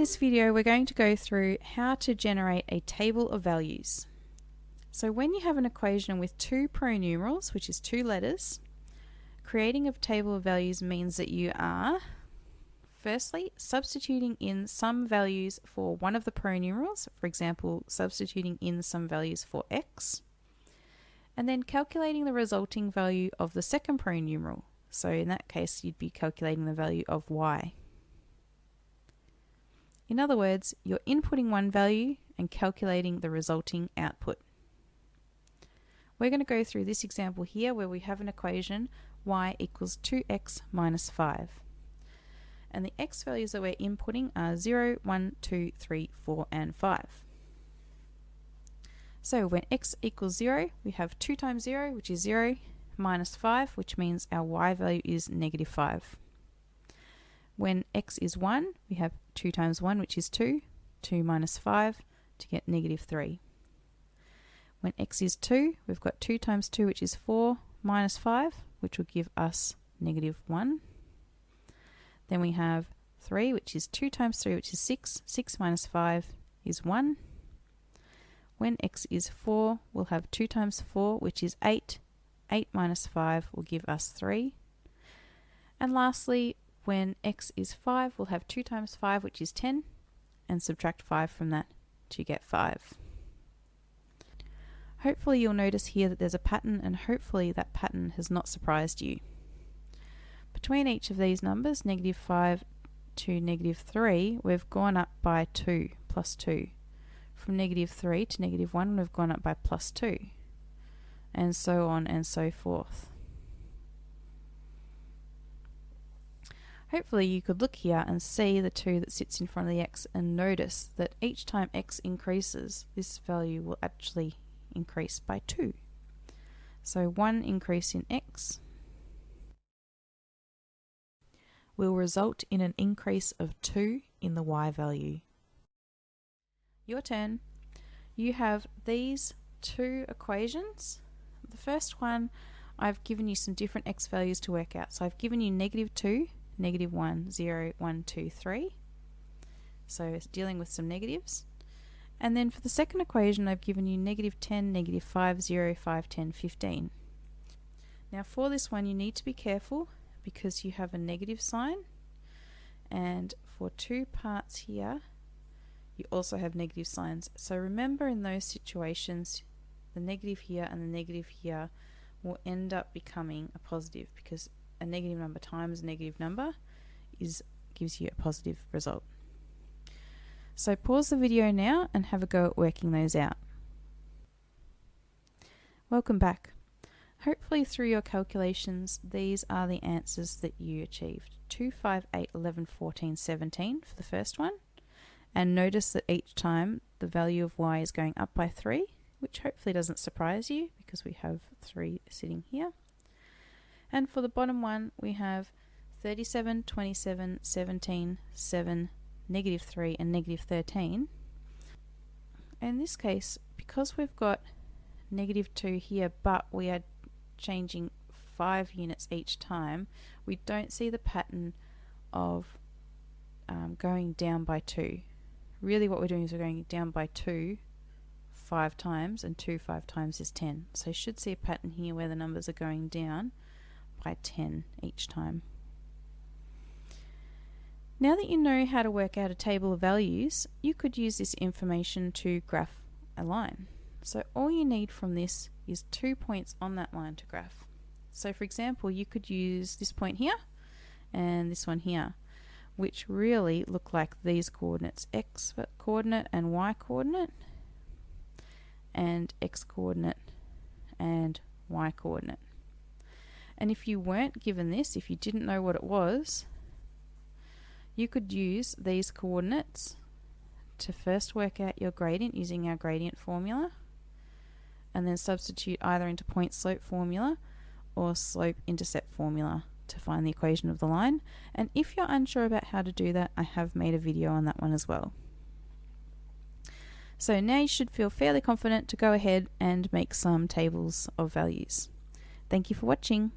this video, we're going to go through how to generate a table of values. So when you have an equation with two pronumerals, which is two letters, creating a table of values means that you are, firstly, substituting in some values for one of the pronumerals, for example, substituting in some values for x, and then calculating the resulting value of the second pronumeral. So in that case, you'd be calculating the value of y. In other words, you're inputting one value and calculating the resulting output. We're going to go through this example here where we have an equation y equals 2x minus 5. And the x values that we're inputting are 0, 1, 2, 3, 4, and 5. So when x equals 0, we have 2 times 0, which is 0, minus 5, which means our y value is negative 5. When x is 1, we have 2 times 1, which is 2, 2 minus 5 to get negative 3. When x is 2, we've got 2 times 2, which is 4, minus 5, which will give us negative 1. Then we have 3, which is 2 times 3, which is 6, 6 minus 5 is 1. When x is 4, we'll have 2 times 4, which is 8, 8 minus 5 will give us 3. And lastly, when x is 5, we'll have 2 times 5, which is 10, and subtract 5 from that to get 5. Hopefully you'll notice here that there's a pattern, and hopefully that pattern has not surprised you. Between each of these numbers, negative 5 to negative 3, we've gone up by 2, plus 2. From negative 3 to negative 1, we've gone up by plus 2, and so on and so forth. Hopefully you could look here and see the 2 that sits in front of the x and notice that each time x increases, this value will actually increase by 2. So 1 increase in x will result in an increase of 2 in the y value. Your turn. You have these two equations. The first one, I've given you some different x values to work out. So I've given you negative 2, negative 1, 0, 1, 2, 3. So it's dealing with some negatives. And then for the second equation, I've given you negative 10, negative 5, 0, 5, 10, 15. Now for this one, you need to be careful because you have a negative sign. And for two parts here, you also have negative signs. So remember, in those situations, the negative here and the negative here will end up becoming a positive, because a negative number times a negative number gives you a positive result. So pause the video now and have a go at working those out. Welcome back. Hopefully through your calculations, these are the answers that you achieved. 2, 5, 8, 11, 14, 17 for the first one. And notice that each time the value of y is going up by 3, which hopefully doesn't surprise you because we have 3 sitting here. And for the bottom one, we have 37, 27, 17, 7, negative 3, and negative 13. In this case, because we've got negative 2 here, but we are changing 5 units each time, we don't see the pattern of going down by 2. Really what we're doing is we're going down by 2 5 times, and 2 5 times is 10. So you should see a pattern here where the numbers are going down by 10 each time. Now that you know how to work out a table of values, you could use this information to graph a line. So all you need from this is 2 points on that line to graph. So for example, you could use this point here and this one here, which really look like these coordinates, x coordinate and y coordinate, and x coordinate and y coordinate. And if you weren't given this, if you didn't know what it was, you could use these coordinates to first work out your gradient using our gradient formula, and then substitute either into point slope formula or slope intercept formula to find the equation of the line. And if you're unsure about how to do that, I have made a video on that one as well. So now you should feel fairly confident to go ahead and make some tables of values. Thank you for watching.